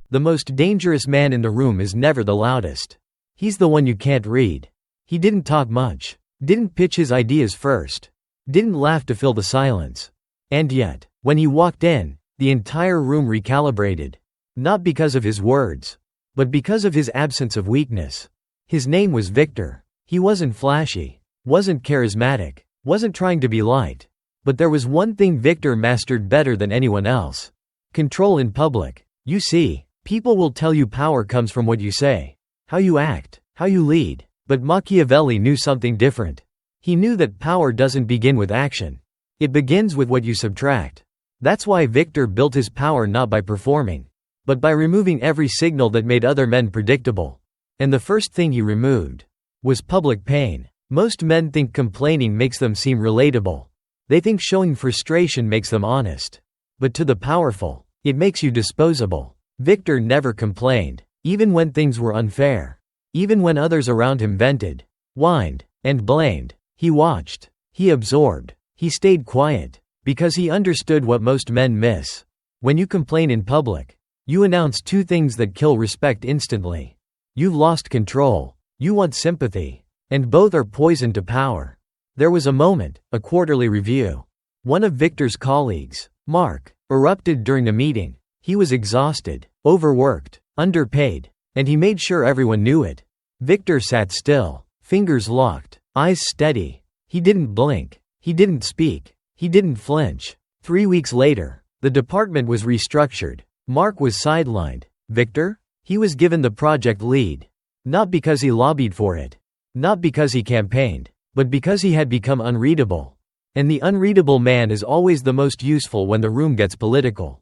The most dangerous man in the room is never the loudest. He's the one you can't read. He didn't talk much, didn't pitch his ideas first, didn't laugh to fill the silence. And yet, when he walked in, the entire room recalibrated. Not because of his words, but because of his absence of weakness. His name was Victor. He wasn't flashy, wasn't charismatic, wasn't trying to be liked. But there was one thing Victor mastered better than anyone else: control in public. You see, people will tell you power comes from what you say, how you act, how you lead. But Machiavelli knew something different. He knew that power doesn't begin with action. It begins with what you subtract. That's why Victor built his power not by performing, but by removing every signal that made other men predictable. And the first thing he removed was public pain. Most men think complaining makes them seem relatable. They think showing frustration makes them honest. But to the powerful, it makes you disposable. Victor never complained, even when things were unfair. Even when others around him vented, whined, and blamed. He watched. He absorbed. He stayed quiet. Because he understood what most men miss. When you complain in public, you announce two things that kill respect instantly. You've lost control. You want sympathy. And both are poison to power. There was a moment, a quarterly review. One of Victor's colleagues, Mark, erupted during the meeting. He was exhausted, overworked, underpaid, and he made sure everyone knew it. Victor sat still, fingers locked, eyes steady. He didn't blink. He didn't speak. He didn't flinch. 3 weeks later, the department was restructured. Mark was sidelined. Victor? He was given the project lead. Not because he lobbied for it. Not because he campaigned. But because he had become unreadable. And the unreadable man is always the most useful when the room gets political.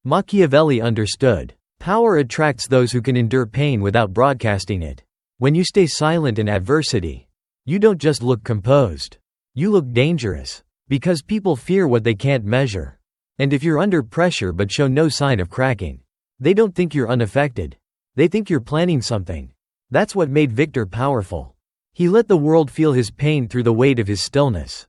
Machiavelli understood. Power attracts those who can endure pain without broadcasting it. When you stay silent in adversity, you don't just look composed. You look dangerous. Because people fear what they can't measure. And if you're under pressure but show no sign of cracking, they don't think you're unaffected. They think you're planning something. That's what made Victor powerful. He let the world feel his pain through the weight of his stillness.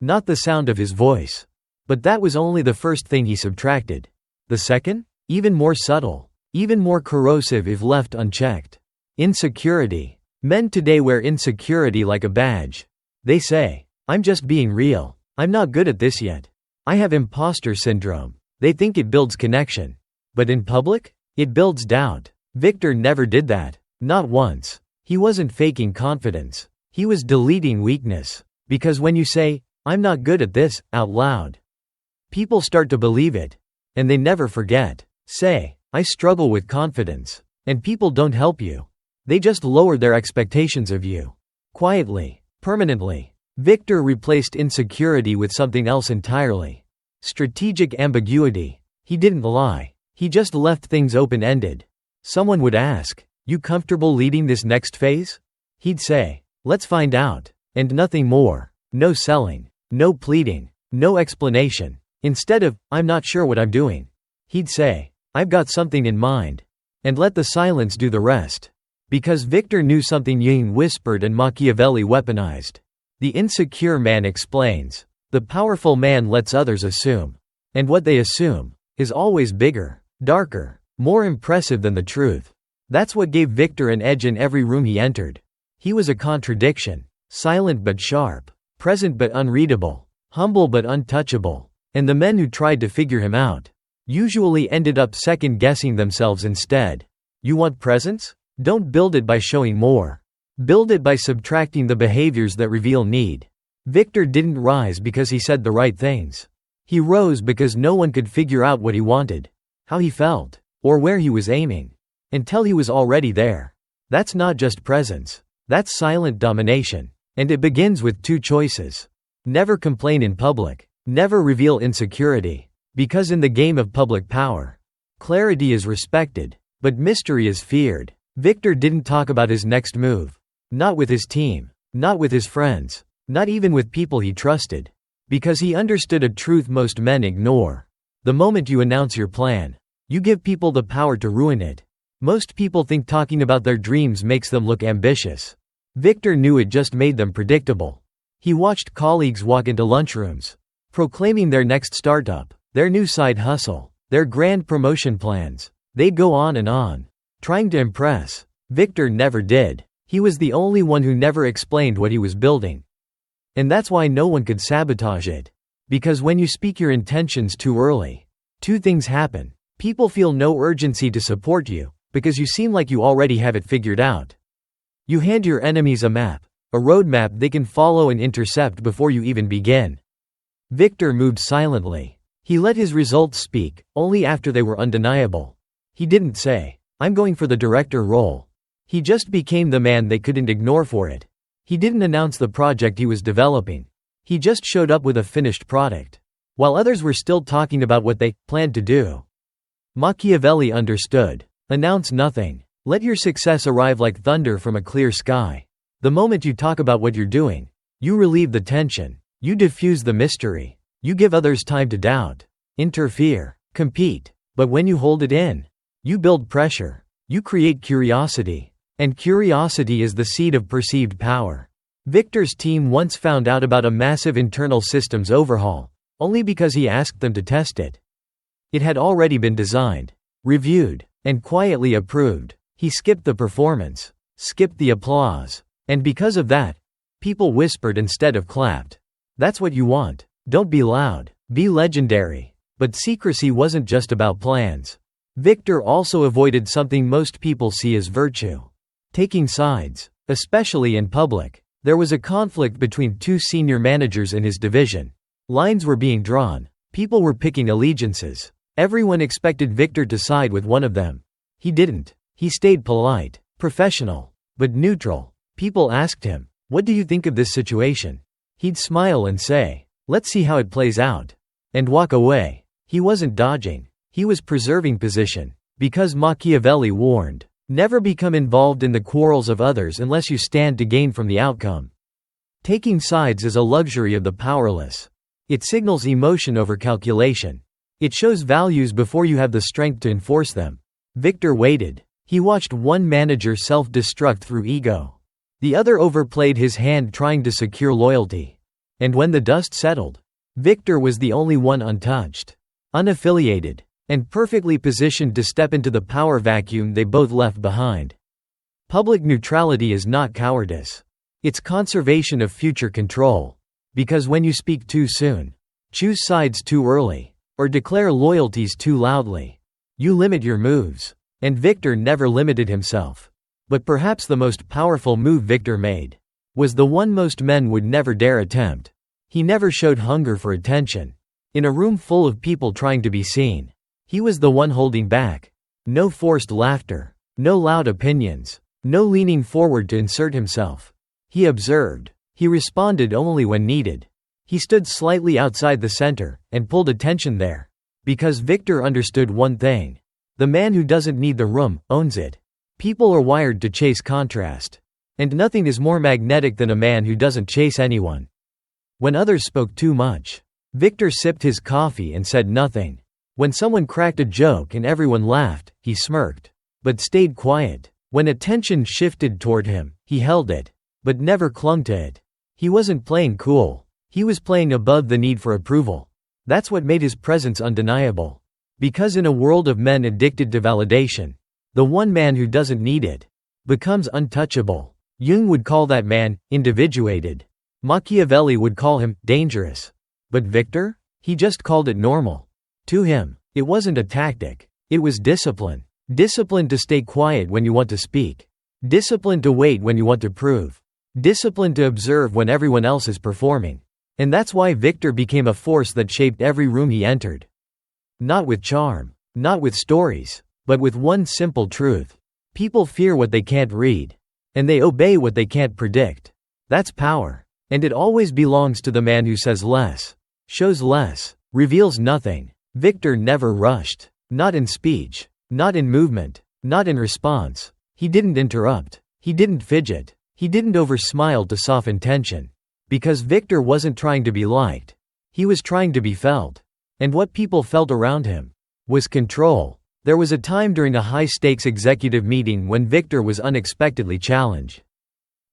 Not the sound of his voice. But that was only the first thing he subtracted. The second? Even more subtle. Even more corrosive if left unchecked. Insecurity. Men today wear insecurity like a badge. They say, "I'm just being real. I'm not good at this yet. I have imposter syndrome." They think it builds connection. But in public? It builds doubt. Victor never did that. Not once. He wasn't faking confidence. He was deleting weakness. Because when you say, "I'm not good at this," out loud, people start to believe it. And they never forget. Say, "I struggle with confidence." And people don't help you. They just lower their expectations of you. Quietly. Permanently. Victor replaced insecurity with something else entirely. Strategic ambiguity. He didn't lie. He just left things open-ended. Someone would ask, "You comfortable leading this next phase?" He'd say, "Let's find out." And nothing more. No selling. No pleading. No explanation. Instead of, "I'm not sure what I'm doing," he'd say, "I've got something in mind." And let the silence do the rest. Because Victor knew something Jung whispered and Machiavelli weaponized. The insecure man explains. The powerful man lets others assume. And what they assume is always bigger, darker, more impressive than the truth. That's what gave Victor an edge in every room he entered. He was a contradiction. Silent but sharp. Present but unreadable. Humble but untouchable. And the men who tried to figure him out usually ended up second-guessing themselves instead. You want presence? Don't build it by showing more. Build it by subtracting the behaviors that reveal need. Victor didn't rise because he said the right things. He rose because no one could figure out what he wanted, how he felt, or where he was aiming, until he was already there. That's not just presence. That's silent domination. And it begins with two choices. Never complain in public. Never reveal insecurity. Because in the game of public power, clarity is respected, but mystery is feared. Victor didn't talk about his next move. Not with his team. Not with his friends. Not even with people he trusted. Because he understood a truth most men ignore. The moment you announce your plan, you give people the power to ruin it. Most people think talking about their dreams makes them look ambitious. Victor knew it just made them predictable. He watched colleagues walk into lunchrooms, proclaiming their next startup, their new side hustle, their grand promotion plans. They'd go on, trying to impress. Victor never did. He was the only one who never explained what he was building. And that's why no one could sabotage it. Because when you speak your intentions too early, two things happen. People feel no urgency to support you, because you seem like you already have it figured out. You hand your enemies a map, a roadmap they can follow and intercept before you even begin. Victor moved silently. He let his results speak, only after they were undeniable. He didn't say, "I'm going for the director role." He just became the man they couldn't ignore for it. He didn't announce the project he was developing. He just showed up with a finished product, while others were still talking about what they planned to do. Machiavelli understood. Announce nothing. Let your success arrive like thunder from a clear sky. The moment you talk about what you're doing, you relieve the tension. You diffuse the mystery. You give others time to doubt, interfere, compete. But when you hold it in, you build pressure. You create curiosity. And curiosity is the seed of perceived power. Victor's team once found out about a massive internal systems overhaul, only because he asked them to test it. It had already been designed, reviewed, and quietly approved. He skipped the performance, skipped the applause. And because of that, people whispered instead of clapped. That's what you want. Don't be loud, be legendary. But secrecy wasn't just about plans. Victor also avoided something most people see as virtue: taking sides, especially in public. There was a conflict between two senior managers in his division. Lines were being drawn. People were picking allegiances. Everyone expected Victor to side with one of them. He didn't. He stayed polite, professional, but neutral. People asked him, "What do you think of this situation?" He'd smile and say, "Let's see how it plays out," and walk away. He wasn't dodging. He was preserving position. Because Machiavelli warned, never become involved in the quarrels of others unless you stand to gain from the outcome. Taking sides is a luxury of the powerless. It signals emotion over calculation. It shows values before you have the strength to enforce them. Victor waited. He watched one manager self-destruct through ego. The other overplayed his hand trying to secure loyalty. And when the dust settled, Victor was the only one untouched, unaffiliated, and perfectly positioned to step into the power vacuum they both left behind. Public neutrality is not cowardice. It's conservation of future control. Because when you speak too soon, choose sides too early, or declare loyalties too loudly, you limit your moves. And Victor never limited himself. But perhaps the most powerful move Victor made was the one most men would never dare attempt. He never showed hunger for attention. In a room full of people trying to be seen, he was the one holding back. No forced laughter, no loud opinions, no leaning forward to insert himself. He observed. He responded only when needed. He stood slightly outside the center and pulled attention there. Because Victor understood one thing: the man who doesn't need the room owns it. People are wired to chase contrast. And nothing is more magnetic than a man who doesn't chase anyone. When others spoke too much, Victor sipped his coffee and said nothing. When someone cracked a joke and everyone laughed, he smirked, but stayed quiet. When attention shifted toward him, he held it, but never clung to it. He wasn't playing cool. He was playing above the need for approval. That's what made his presence undeniable. Because in a world of men addicted to validation, the one man who doesn't need it becomes untouchable. Jung would call that man individuated. Machiavelli would call him dangerous. But Victor? He just called it normal. To him, it wasn't a tactic. It was discipline. Discipline to stay quiet when you want to speak. Discipline to wait when you want to prove. Discipline to observe when everyone else is performing. And that's why Victor became a force that shaped every room he entered. Not with charm, not with stories, but with one simple truth. People fear what they can't read. And they obey what they can't predict. That's power. And it always belongs to the man who says less, shows less, reveals nothing. Victor never rushed. Not in speech. Not in movement. Not in response. He didn't interrupt. He didn't fidget. He didn't over-smile to soften tension. Because Victor wasn't trying to be liked. He was trying to be felt. And what people felt around him was control. There was a time during a high-stakes executive meeting when Victor was unexpectedly challenged.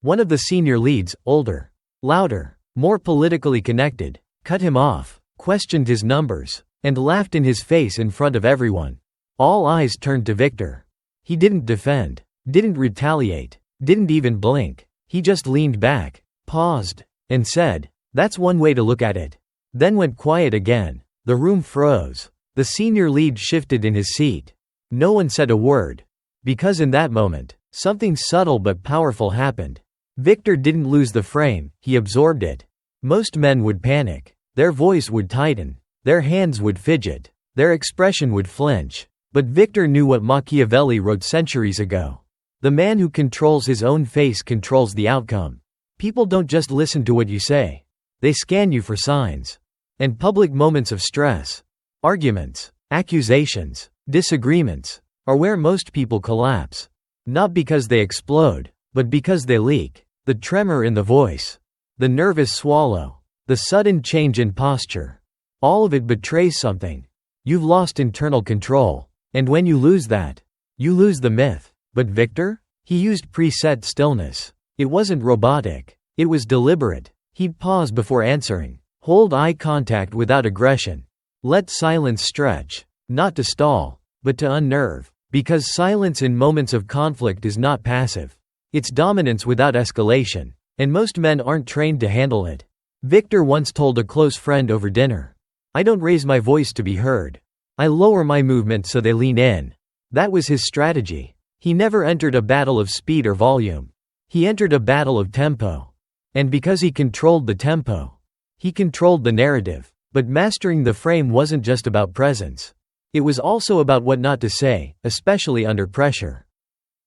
One of the senior leads, older, louder, more politically connected, cut him off, questioned his numbers, and laughed in his face in front of everyone. All eyes turned to Victor. He didn't defend, didn't retaliate, didn't even blink. He just leaned back, paused, and said, "That's one way to look at it." Then went quiet again. The room froze. The senior lead shifted in his seat. No one said a word. Because in that moment, something subtle but powerful happened. Victor didn't lose the frame, he absorbed it. Most men would panic. Their voice would tighten. Their hands would fidget. Their expression would flinch. But Victor knew what Machiavelli wrote centuries ago. The man who controls his own face controls the outcome. People don't just listen to what you say. They scan you for signs. And public moments of stress, arguments, accusations, disagreements, are where most people collapse. Not because they explode, but because they leak. The tremor in the voice, the nervous swallow, the sudden change in posture. All of it betrays something. You've lost internal control. And when you lose that, you lose the myth. But Victor? He used preset stillness. It wasn't robotic. It was deliberate. He'd pause before answering. Hold eye contact without aggression. Let silence stretch. Not to stall, but to unnerve. Because silence in moments of conflict is not passive. It's dominance without escalation. And most men aren't trained to handle it. Victor once told a close friend over dinner, "I don't raise my voice to be heard. I lower my movement so they lean in." That was his strategy. He never entered a battle of speed or volume. He entered a battle of tempo. And because he controlled the tempo, he controlled the narrative. But mastering the frame wasn't just about presence. It was also about what not to say, especially under pressure.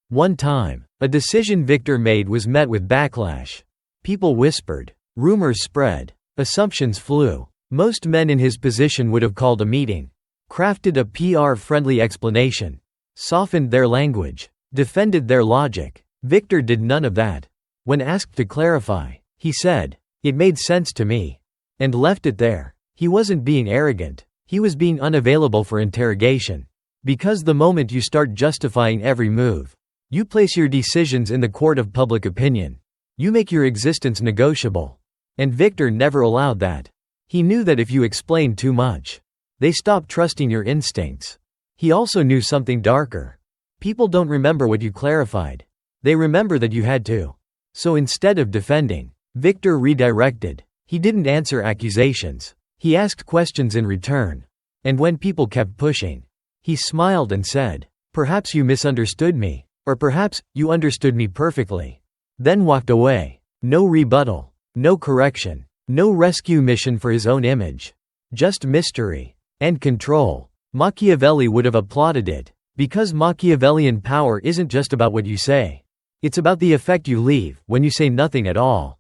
One time, a decision Victor made was met with backlash. People whispered. Rumors spread. Assumptions flew. Most men in his position would have called a meeting, crafted a PR-friendly explanation, softened their language, defended their logic. Victor did none of that. When asked to clarify, he said, "It made sense to me," and left it there. He wasn't being arrogant. He was being unavailable for interrogation. Because the moment you start justifying every move, you place your decisions in the court of public opinion. You make your existence negotiable. And Victor never allowed that. He knew that if you explained too much, they stopped trusting your instincts. He also knew something darker. People don't remember what you clarified. They remember that you had to. So instead of defending, Victor redirected. He didn't answer accusations. He asked questions in return. And when people kept pushing, he smiled and said, "Perhaps you misunderstood me. Or perhaps, you understood me perfectly." Then walked away. No rebuttal. No correction. No rescue mission for his own image. Just mystery. And control. Machiavelli would have applauded it. Because Machiavellian power isn't just about what you say. It's about the effect you leave when you say nothing at all.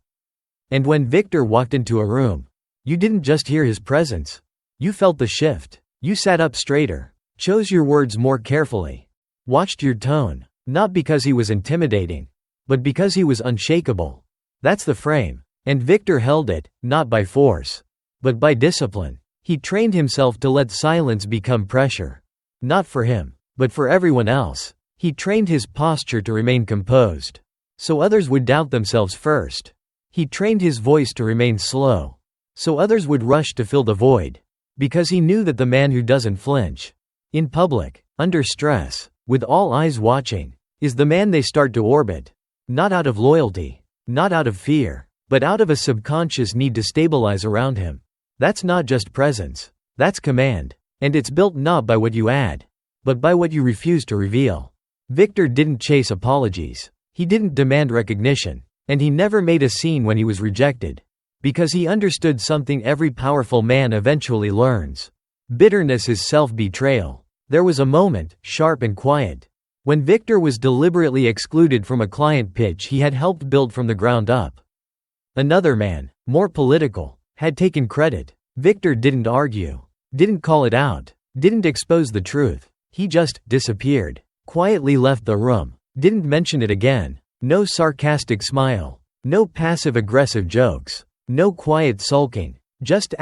And when Victor walked into a room, you didn't just hear his presence. You felt the shift. You sat up straighter. Chose your words more carefully. Watched your tone. Not because he was intimidating, but because he was unshakable. That's the frame. And Victor held it, not by force, but by discipline. He trained himself to let silence become pressure. Not for him, but for everyone else. He trained his posture to remain composed, so others would doubt themselves first. He trained his voice to remain slow, so others would rush to fill the void. Because he knew that the man who doesn't flinch, in public, under stress, with all eyes watching, is the man they start to orbit. Not out of loyalty, not out of fear, but out of a subconscious need to stabilize around him. That's not just presence. That's command. And it's built not by what you add, but by what you refuse to reveal. Victor didn't chase apologies. He didn't demand recognition. And he never made a scene when he was rejected. Because he understood something every powerful man eventually learns. Bitterness is self-betrayal. There was a moment, sharp and quiet, when Victor was deliberately excluded from a client pitch he had helped build from the ground up. Another man, more political, had taken credit. Victor didn't argue, didn't call it out, didn't expose the truth. He just disappeared, quietly left the room, didn't mention it again. No sarcastic smile, no passive-aggressive jokes, no quiet sulking, just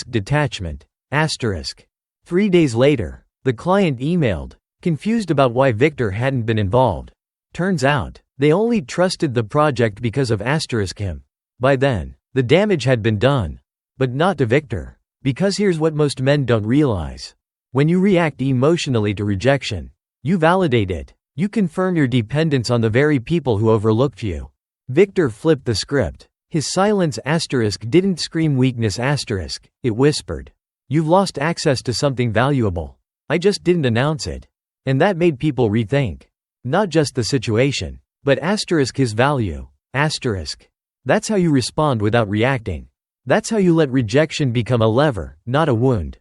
detachment, asterisk. 3 days later, the client emailed, confused about why Victor hadn't been involved. Turns out, they only trusted the project because of him. By then, the damage had been done. But not to Victor. Because here's what most men don't realize. When you react emotionally to rejection, you validate it. You confirm your dependence on the very people who overlooked you. Victor flipped the script. His silence didn't scream weakness it whispered. You've lost access to something valuable. I just didn't announce it. And that made people rethink. Not just the situation, but his value. That's how you respond without reacting. That's how you let rejection become a lever, not a wound.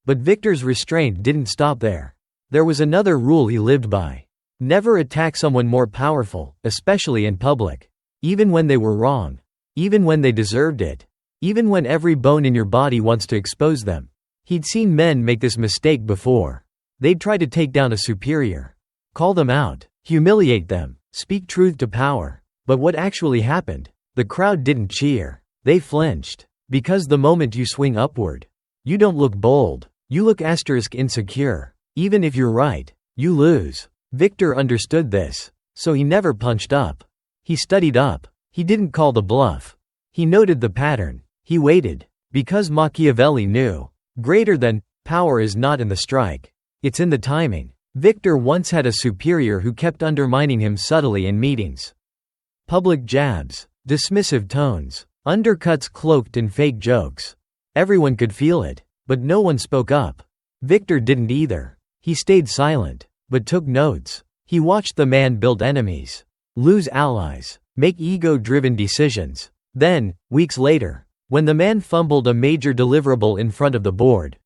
But Victor's restraint didn't stop there. There was another rule he lived by. Never attack someone more powerful, especially in public. Even when they were wrong. Even when they deserved it. Even when every bone in your body wants to expose them. He'd seen men make this mistake before. They'd try to take down a superior. Call them out. Humiliate them. Speak truth to power. But what actually happened? The crowd didn't cheer. They flinched. Because the moment you swing upward, you don't look bold. You look insecure. Even if you're right, you lose. Victor understood this. So he never punched up. He studied up. He didn't call the bluff. He noted the pattern. He waited. Because Machiavelli knew. Greater than power is not in the strike. It's in the timing. Victor once had a superior who kept undermining him subtly in meetings. Public jabs. Dismissive tones. Undercuts cloaked in fake jokes. Everyone could feel it. But no one spoke up. Victor didn't either. He stayed silent. But took notes. He watched the man build enemies. Lose allies. Make ego-driven decisions. Then, weeks later, when the man fumbled a major deliverable in front of the board,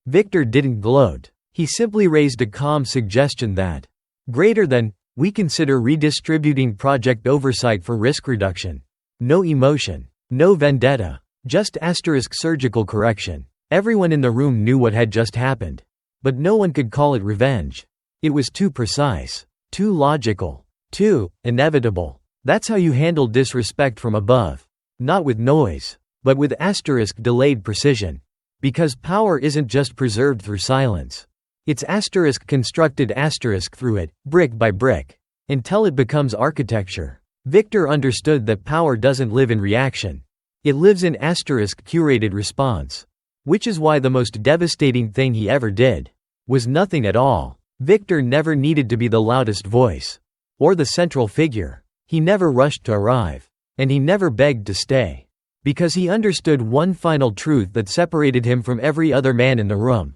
Victor didn't gloat. He simply raised a calm suggestion that, greater than, we consider redistributing project oversight for risk reduction. No emotion. No vendetta. Just surgical correction. Everyone in the room knew what had just happened. But no one could call it revenge. It was too precise. Too logical. Too inevitable. That's how you handle disrespect from above. Not with noise, but with delayed precision. Because power isn't just preserved through silence. It's constructed through it, brick by brick. Until it becomes architecture. Victor understood that power doesn't live in reaction. It lives in curated response. Which is why the most devastating thing he ever did was nothing at all. Victor never needed to be the loudest voice. Or the central figure. He never rushed to arrive. And he never begged to stay. Because he understood one final truth that separated him from every other man in the room.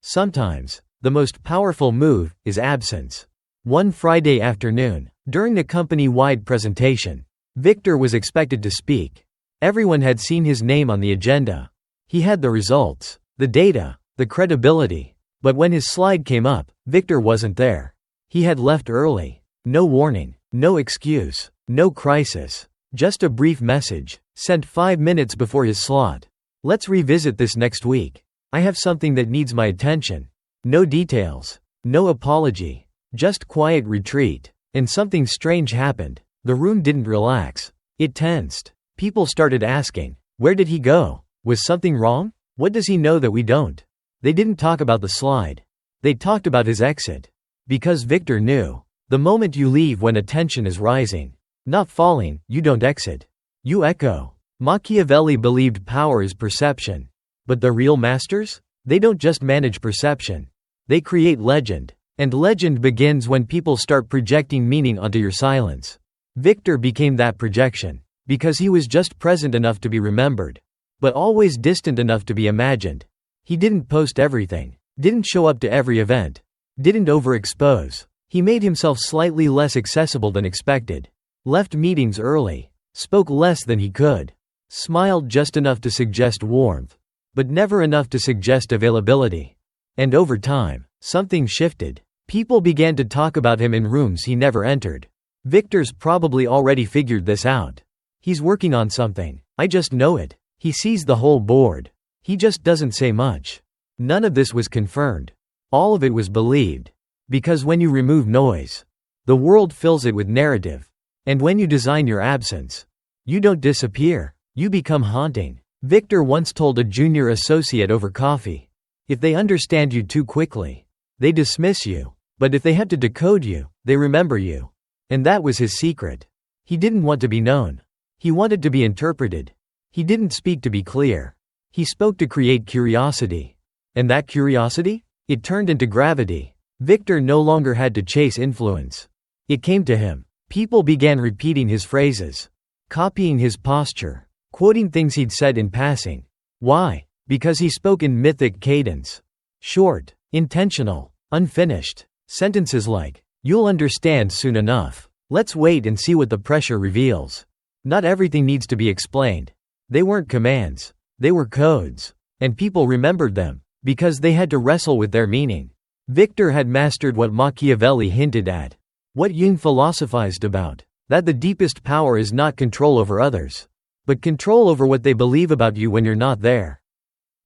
Sometimes, the most powerful move is absence. One Friday afternoon, during a company-wide presentation, Victor was expected to speak. Everyone had seen his name on the agenda. He had the results, the data, the credibility. But when his slide came up, Victor wasn't there. He had left early. No warning, no excuse, no crisis. Just a brief message, sent 5 minutes before his slot. Let's revisit this next week. I have something that needs my attention. No details. No apology. Just quiet retreat. And something strange happened. The room didn't relax. It tensed. People started asking, where did he go? Was something wrong? What does he know that we don't? They didn't talk about the slide. They talked about his exit. Because Victor knew. The moment you leave when attention is rising, not falling, you don't exit. You echo. Machiavelli believed power is perception. But the real masters? They don't just manage perception. They create legend. And legend begins when people start projecting meaning onto your silence. Victor became that projection. Because he was just present enough to be remembered. But always distant enough to be imagined. He didn't post everything. Didn't show up to every event. Didn't overexpose. He made himself slightly less accessible than expected. Left meetings early. Spoke less than he could. Smiled just enough to suggest warmth. But never enough to suggest availability. And over time, something shifted. People began to talk about him in rooms he never entered. Victor's probably already figured this out. He's working on something. I just know it. He sees the whole board. He just doesn't say much. None of this was confirmed. All of it was believed. Because when you remove noise, the world fills it with narrative. And when you design your absence, you don't disappear, you become haunting. Victor once told a junior associate over coffee, if they understand you too quickly, they dismiss you. But if they have to decode you, they remember you. And that was his secret. He didn't want to be known. He wanted to be interpreted. He didn't speak to be clear. He spoke to create curiosity. And that curiosity? It turned into gravity. Victor no longer had to chase influence. It came to him. People began repeating his phrases, copying his posture, quoting things he'd said in passing. Why? Because he spoke in mythic cadence. Short, intentional, unfinished. Sentences like, "You'll understand soon enough. Let's wait and see what the pressure reveals." Not everything needs to be explained. They weren't commands. They were codes. And people remembered them, because they had to wrestle with their meaning. Victor had mastered what Machiavelli hinted at, what Jung philosophized about, that the deepest power is not control over others, but control over what they believe about you when you're not there.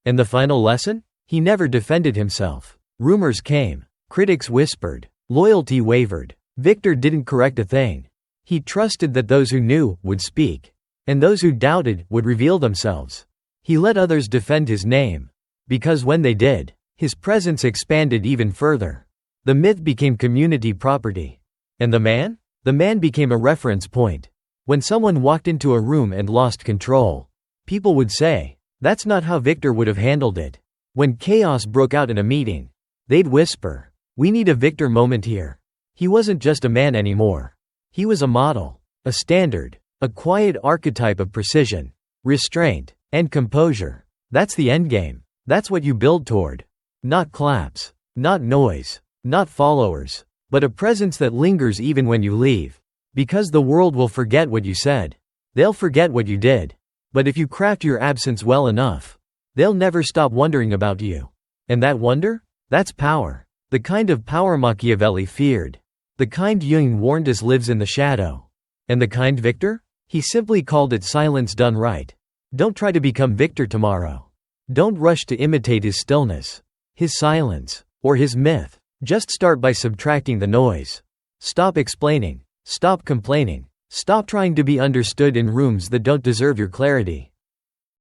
And the final lesson? He never defended himself. Rumors came. Critics whispered. Loyalty wavered. Victor didn't correct a thing. He trusted that those who knew would speak, and those who doubted would reveal themselves. He let others defend his name, because when they did, his presence expanded even further. The myth became community property. And the man? The man became a reference point. When someone walked into a room and lost control, people would say, "That's not how Victor would have handled it." When chaos broke out in a meeting, they'd whisper, "We need a Victor moment here." He wasn't just a man anymore. He was a model, a standard, a quiet archetype of precision, restraint, and composure. That's the endgame. That's what you build toward. Not claps, not noise, not followers, but a presence that lingers even when you leave. Because the world will forget what you said. They'll forget what you did. But if you craft your absence well enough, they'll never stop wondering about you. And that wonder? That's power. The kind of power Machiavelli feared. The kind Jung warned us lives in the shadow. And the kind Victor? He simply called it silence done right. Don't try to become Victor tomorrow. Don't rush to imitate his stillness, his silence, or his myth. Just start by subtracting the noise. Stop explaining. Stop complaining. Stop trying to be understood in rooms that don't deserve your clarity.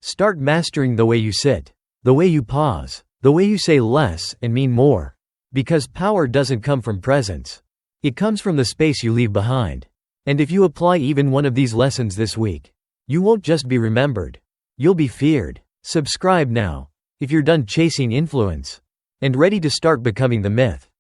Start mastering the way you sit, the way you pause, the way you say less and mean more. Because power doesn't come from presence. It comes from the space you leave behind. And if you apply even one of these lessons this week, you won't just be remembered. You'll be feared. Subscribe now, if you're done chasing influence, and ready to start becoming the myth.